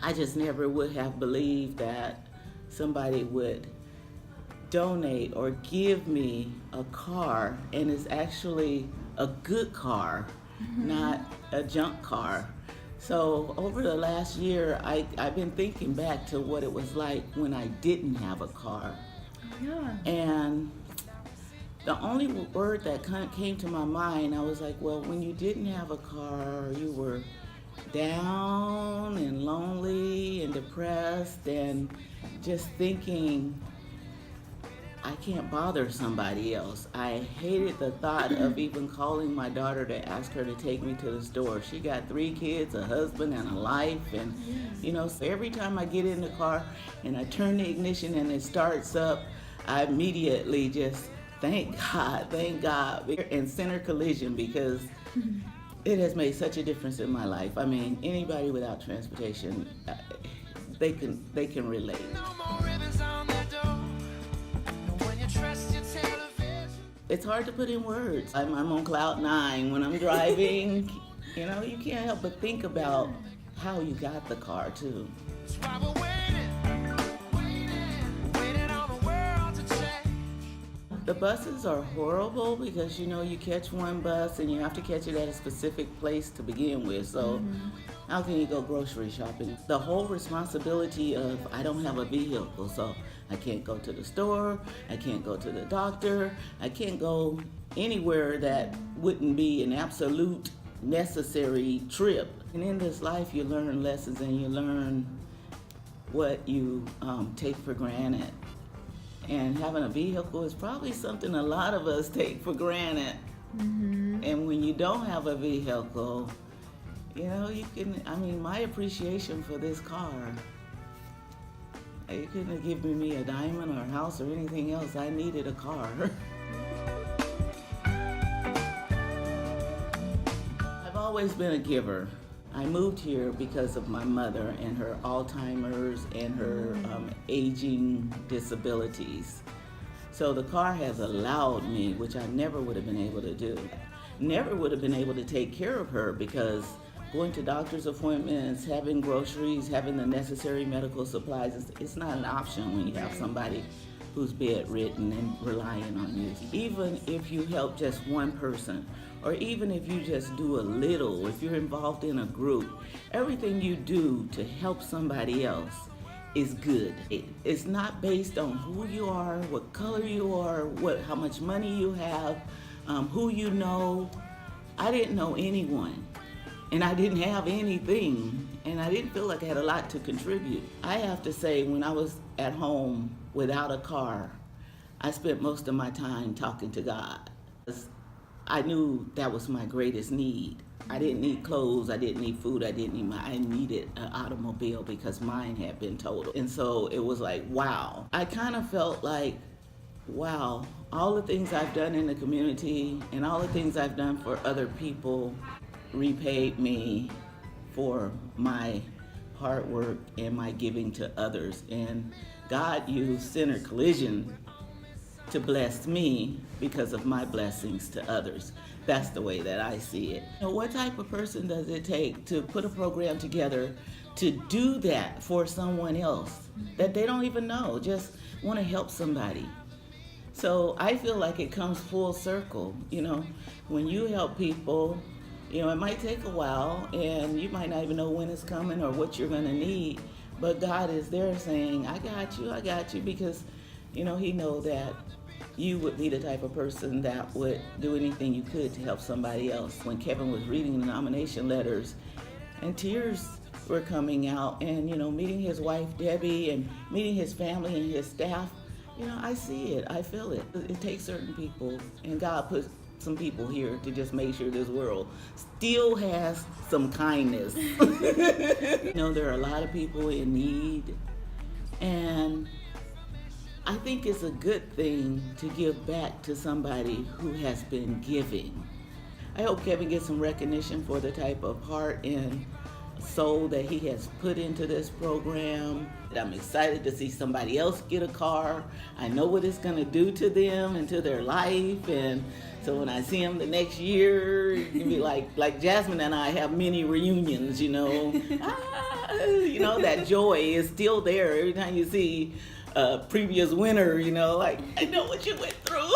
I just never would have believed that somebody would donate or give me a car, and it's actually a good car, not a junk car. So over the last year, I've been thinking back to what it was like when I didn't have a car. Yeah. And the only word that kind of came to my mind, I was like, well, when you didn't have a car, you were down and lonely and depressed and just thinking, I can't bother somebody else. I hated the thought of even calling my daughter to ask her to take me to the store. She got 3 kids, a husband, and a life. And, so every time I get in the car and I turn the ignition and it starts up, I immediately just thank God, and center collision, because it has made such a difference in my life. I mean, anybody without transportation, they can relate. It's hard to put in words. I'm on cloud 9 when I'm driving. You can't help but think about how you got the car too. The buses are horrible because you catch one bus and you have to catch it at a specific place to begin with. So how can you go grocery shopping? The whole responsibility of I don't have a vehicle, so I can't go to the store, I can't go to the doctor, I can't go anywhere that wouldn't be an absolute necessary trip. And in this life you learn lessons and you learn what you take for granted. And having a vehicle is probably something a lot of us take for granted. And when you don't have a vehicle, my appreciation for this car, you couldn't have given me a diamond or a house or anything else. I needed a car. I've always been a giver. I moved here because of my mother and her Alzheimer's and her aging disabilities. So the car has allowed me, which I never would have been able to do. Never would have been able to take care of her, because going to doctor's appointments, having groceries, having the necessary medical supplies, it's not an option when you have somebody who's bedridden and relying on you. Even if you help just one person, or even if you just do a little, if you're involved in a group, everything you do to help somebody else is good. It's not based on who you are, what color you are, how much money you have, who you know. I didn't know anyone, and I didn't have anything, and I didn't feel like I had a lot to contribute. I have to say, when I was at home without a car, I spent most of my time talking to God. I knew that was my greatest need. I didn't need clothes, I didn't need food, I needed an automobile because mine had been totaled. And so it was like, wow. I kind of felt like, wow, all the things I've done in the community and all the things I've done for other people repaid me for my hard work and my giving to others. And God used center collision to bless me because of my blessings to others. That's the way that I see it. What type of person does it take to put a program together to do that for someone else that they don't even know, just want to help somebody? So I feel like it comes full circle. When you help people, it might take a while and you might not even know when it's coming or what you're going to need, but God is there saying, I got you, because he know that you would be the type of person that would do anything you could to help somebody else. When Kevin was reading the nomination letters and tears were coming out, and meeting his wife Debbie and meeting his family and his staff, I see it, I feel it. It takes certain people, and God puts some people here to just make sure this world still has some kindness. There are a lot of people in need, and I think it's a good thing to give back to somebody who has been giving. I hope Kevin gets some recognition for the type of heart and soul that he has put into this program. I'm excited to see somebody else get a car. I know what it's going to do to them and to their life, and so when I see him the next year, it'll be like Jasmine and I have many reunions, You know, that joy is still there every time you see a previous winner, you know, like, I know what you went through.